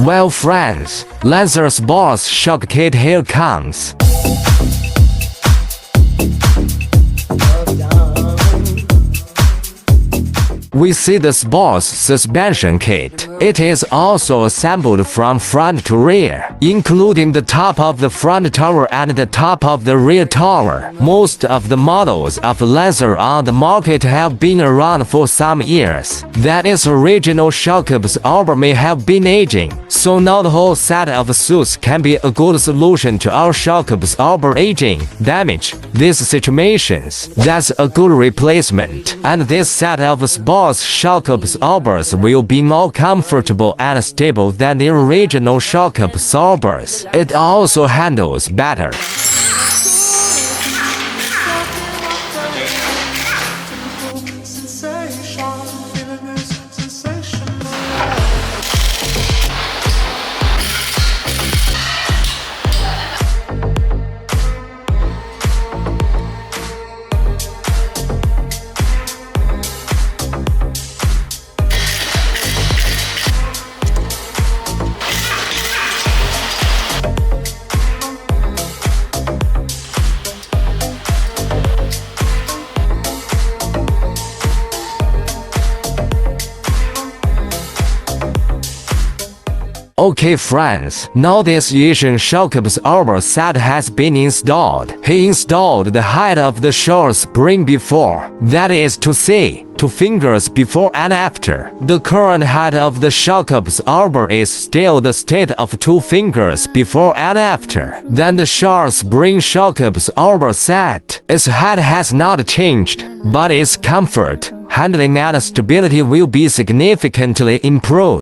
Well friends, Lancer's boss shock kit here comes. We see the boss suspension kit. It is also assembled from front to rear, including the top of the front tower and the top of the rear tower. Most of the models of Lancer on the market have been around for some years. That is, original shock absorber may have been aging, so now the whole set of suits can be a good solution to our shock absorber aging damage. These situations, that's a good replacement. And this set of shock absorbers will be more comfortable and stable than the original shock absorbers. It also handles better. Okay friends, now this Asian shock absorber set has been installed. He installed the height of the shock spring before, that is to say, 2 fingers before and after. The current height of the shock absorber is still the state of 2 fingers before and after. Then the shock spring shock absorber set. Its height has not changed, but its comfort, handling and stability will be significantly improved.